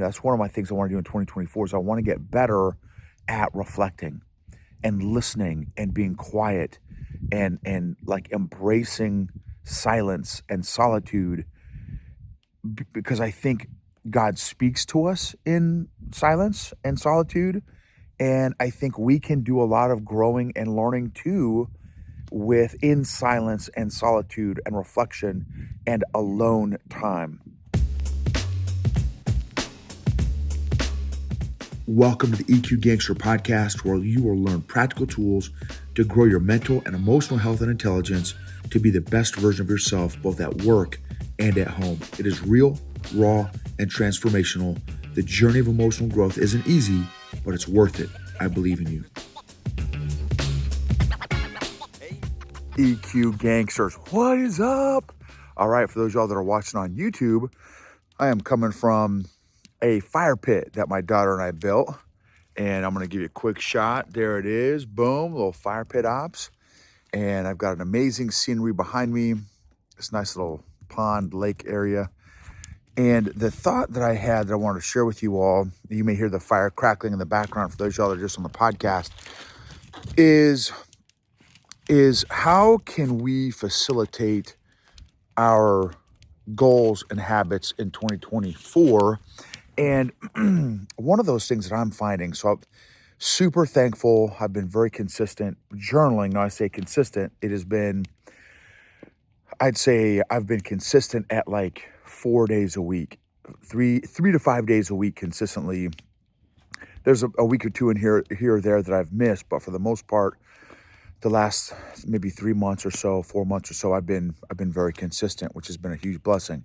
that's one of my things I want to do in 2024 is I want to get better at reflecting and listening and being quiet and like embracing silence and solitude because I think God speaks to us in silence and solitude. And I think we can do a lot of growing and learning too within silence and solitude and reflection and alone time. Welcome to the EQ Gangster podcast, where you will learn practical tools to grow your mental and emotional health and intelligence to be the best version of yourself, both at work and at home. It is real, raw, and transformational. The journey of emotional growth isn't easy, but it's worth it. I believe in you. EQ Gangsters, what is up? All right, for those of y'all that are watching on YouTube, I am coming from a fire pit that my daughter and I built, and I'm going to give you a quick shot. There it is. Boom, little fire pit ops. And I've got an amazing scenery behind me, this nice little pond lake area. And the thought that I had that I wanted to share with you all, you may hear the fire crackling in the background for those of y'all that are just on the podcast, is how can we facilitate our goals and habits in 2024? And one of those things that I'm finding, so I'm super thankful. I've been very consistent journaling. Now I say consistent, I'd say I've been consistent at like 4 days a week, three to 5 days a week consistently. There's a week or two in here or there that I've missed, but for the most part, the last maybe 3 months or so, 4 months or so, I've been very consistent, which has been a huge blessing.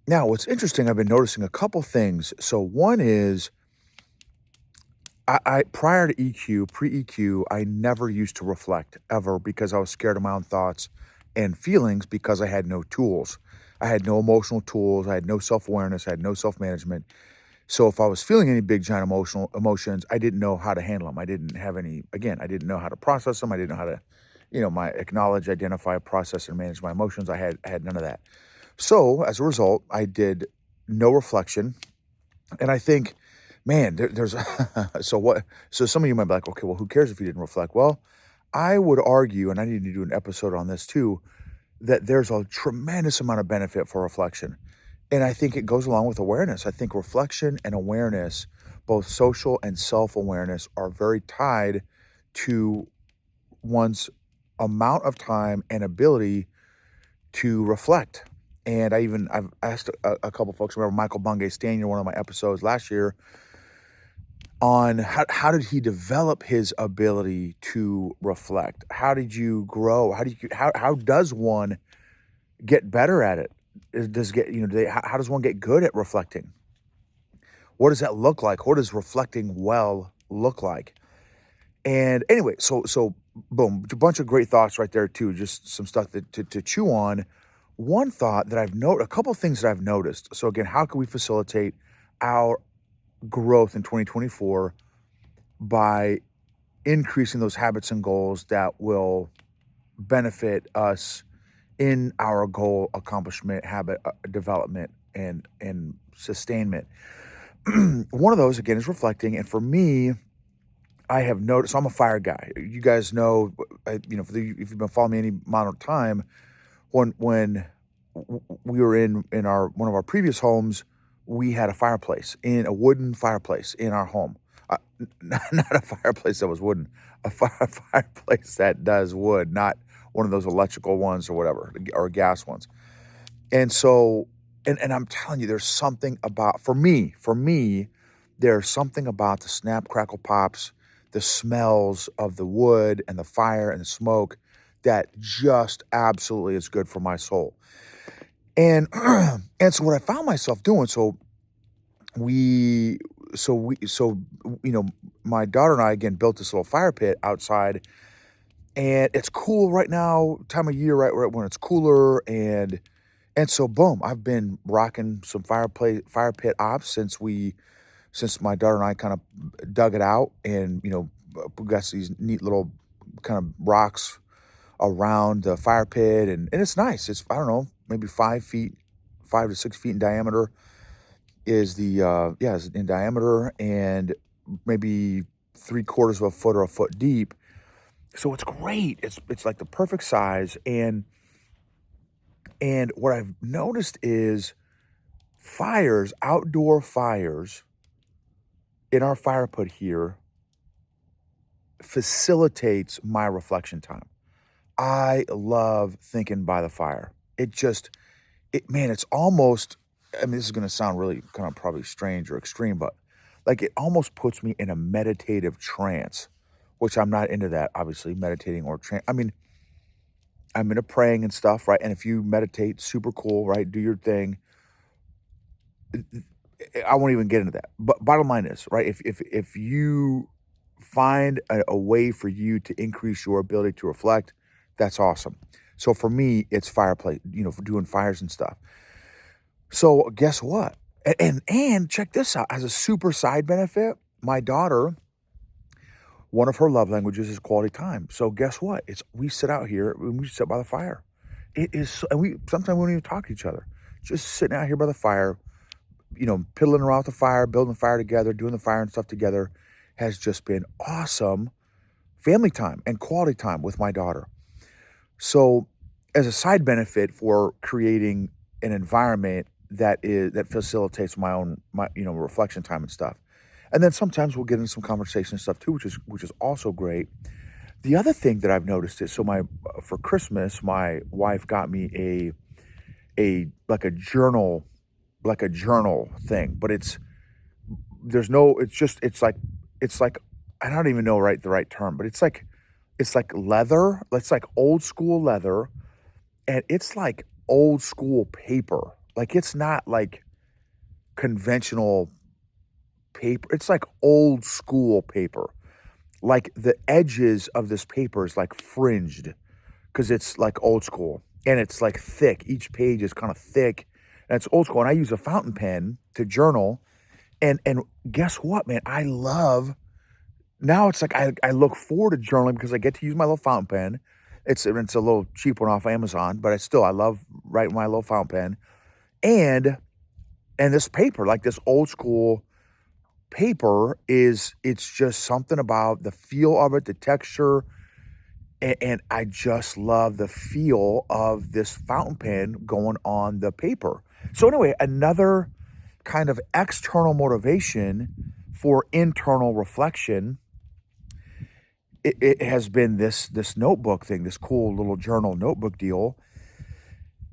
Now, what's interesting, I've been noticing a couple things. So one is, I prior to EQ, pre-EQ, I never used to reflect ever because I was scared of my own thoughts and feelings because I had no tools. I had no emotional tools. I had no self-awareness. I had no self-management. So if I was feeling any big giant emotions, I didn't know how to handle them. I didn't have any, again, I didn't know how to process them. I didn't know how to, my acknowledge, identify, process, and manage my emotions. I had none of that. So as a result, I did no reflection. And I think, man, there's so some of you might be like, okay, well, who cares if you didn't reflect? Well, I would argue, and I need to do an episode on this too, that there's a tremendous amount of benefit for reflection. And I think it goes along with awareness. I think reflection and awareness, both social and self-awareness, are very tied to one's amount of time and ability to reflect. And I've asked a couple folks, remember Michael Bungay Stanier, one of my episodes last year, on how did he develop his ability to reflect? How did you grow? How does one get better at it? How does one get good at reflecting? What does that look like? What does reflecting well look like? And anyway, so boom, a bunch of great thoughts right there too. Just some stuff to chew on. One thought that a couple things that I've noticed. So again, how can we facilitate our growth in 2024 by increasing those habits and goals that will benefit us in our goal accomplishment, habit development, and sustainment? One of those, again, is reflecting. And for me, I have noticed, so I'm a fire guy. You guys know, if you've been following me any amount of time, when we were in one of our previous homes, we had a wooden fireplace in our home. Not a fireplace that was wooden, a fireplace that does wood, not one of those electrical ones or whatever, or gas ones. And so, and I'm telling you, there's something about, for me, there's something about the snap, crackle, pops, the smells of the wood and the fire and the smoke that just absolutely is good for my soul. And and so what I found myself doing, my daughter and I again built this little fire pit outside, and it's cool right now, time of year, right when it's cooler, and so boom, I've been rocking some fire pit ops since my daughter and I kind of dug it out, and we got these neat little kind of rocks around the fire pit, and it's nice. It's, I don't know, maybe 5 to 6 feet in diameter. is in diameter and maybe 3/4 of a foot or a foot deep. So it's great. It's like the perfect size. And what I've noticed is fires, outdoor fires in our fire pit here facilitates my reflection time. I love thinking by the fire. It's almost, I mean, this is going to sound really kind of probably strange or extreme, but like it almost puts me in a meditative trance, which I'm not into that, obviously, meditating or trance. I mean, I'm into praying and stuff, right? And if you meditate, super cool, right? Do your thing. I won't even get into that. But bottom line is, right? If you find a way for you to increase your ability to reflect, that's awesome. So for me, it's fireplace, for doing fires and stuff. So guess what? And check this out. As a super side benefit, my daughter, one of her love languages is quality time. So guess what? It's we sit out here and we sit by the fire. It is, and we sometimes we don't even talk to each other. Just sitting out here by the fire, piddling around with the fire, building the fire together, doing the fire and stuff together, has just been awesome family time and quality time with my daughter. So, as a side benefit for creating an environment that facilitates my reflection time and stuff. And then sometimes we'll get into some conversation and stuff too, which is also great. The other thing that I've noticed is for Christmas, my wife got me a like a journal thing, but it's like I don't even know the right term, but it's like leather. It's like old school leather, and it's like old school paper. Like it's not like conventional paper. It's like old school paper. Like the edges of this paper is like fringed because it's like old school and it's like thick. Each page is kind of thick and it's old school. And I use a fountain pen to journal. And guess what, man? I love now it's like I look forward to journaling because I get to use my little fountain pen. It's a little cheap one off Amazon, but I love writing my little fountain pen. And and this paper, like this old school paper, it's just something about the feel of it, the texture, and I just love the feel of this fountain pen going on the paper. So anyway, another kind of external motivation for internal reflection, it has been this notebook thing, this cool little journal notebook deal.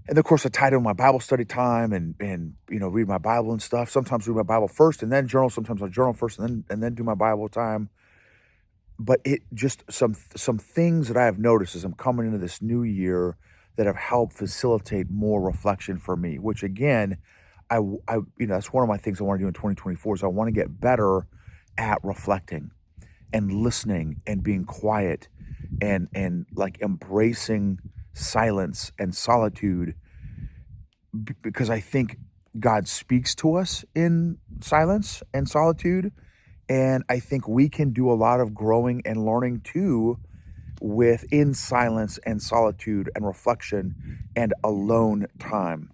And of course, I tie it in my Bible study time and read my Bible and stuff. Sometimes read my Bible first and then journal. Sometimes I journal first and then do my Bible time. But it just some things that I have noticed as I'm coming into this new year that have helped facilitate more reflection for me. Which again, that's one of my things I want to do in 2024 is I want to get better at reflecting and listening and being quiet and like embracing silence and solitude because I think God speaks to us in silence and solitude. And I think we can do a lot of growing and learning too within silence and solitude and reflection and alone time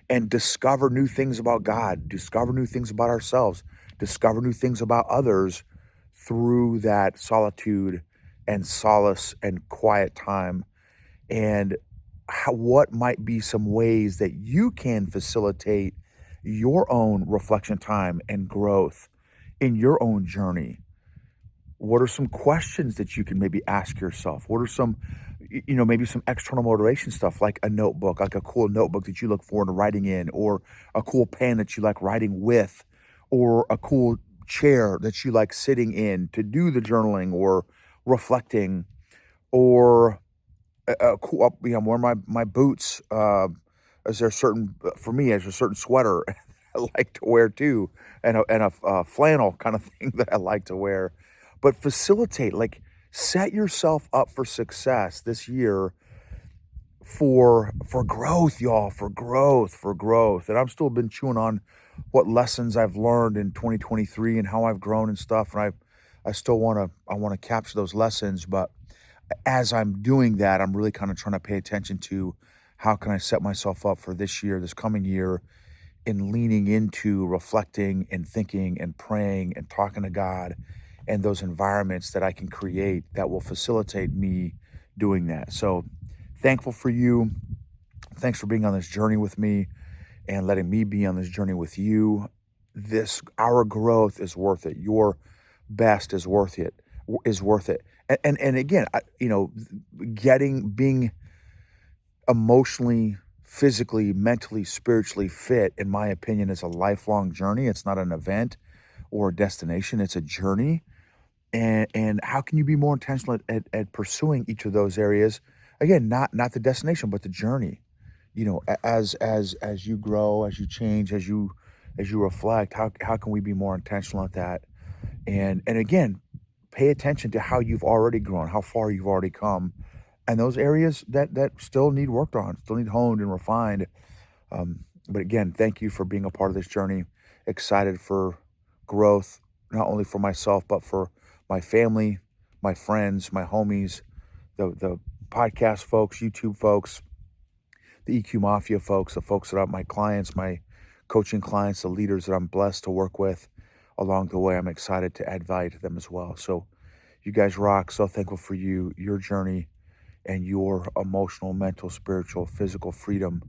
and discover new things about God, discover new things about ourselves, discover new things about others through that solitude and solace and quiet time. And what might be some ways that you can facilitate your own reflection time and growth in your own journey? What are some questions that you can maybe ask yourself? What are maybe some external motivation stuff like a notebook, like a cool notebook that you look forward to writing in, or a cool pen that you like writing with, or a cool chair that you like sitting in to do the journaling or reflecting, or cool, I'm wearing my boots. Is there a certain for me? There's a certain sweater I like to wear too, and a flannel kind of thing that I like to wear. But facilitate, like, set yourself up for success this year for growth, y'all, for growth. And I'm still been chewing on what lessons I've learned in 2023 and how I've grown and stuff. And I still want to capture those lessons, but as I'm doing that, I'm really kind of trying to pay attention to how can I set myself up for this year, this coming year, in leaning into reflecting and thinking and praying and talking to God and those environments that I can create that will facilitate me doing that. So thankful for you. Thanks for being on this journey with me and letting me be on this journey with you. Our growth is worth it. Your best is worth it. Is worth it. And again, being emotionally, physically, mentally, spiritually fit, in my opinion, is a lifelong journey. It's not an event or a destination. It's a journey. And how can you be more intentional at pursuing each of those areas? Again, not the destination, but the journey. As you grow, as you change, as you reflect, how can we be more intentional at that? And again, pay attention to how you've already grown, how far you've already come, and those areas that still need worked on, still need honed and refined. But again, thank you for being a part of this journey. Excited for growth, not only for myself, but for my family, my friends, my homies, the podcast folks, YouTube folks, the EQ Mafia folks, the folks that are my clients, my coaching clients, the leaders that I'm blessed to work with along the way. I'm excited to add value to them as well. So you guys rock. So thankful for you, your journey, and your emotional, mental, spiritual, physical freedom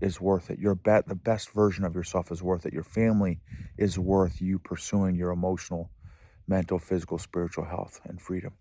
is worth it. The best version of yourself is worth it. Your family is worth you pursuing your emotional, mental, physical, spiritual health and freedom.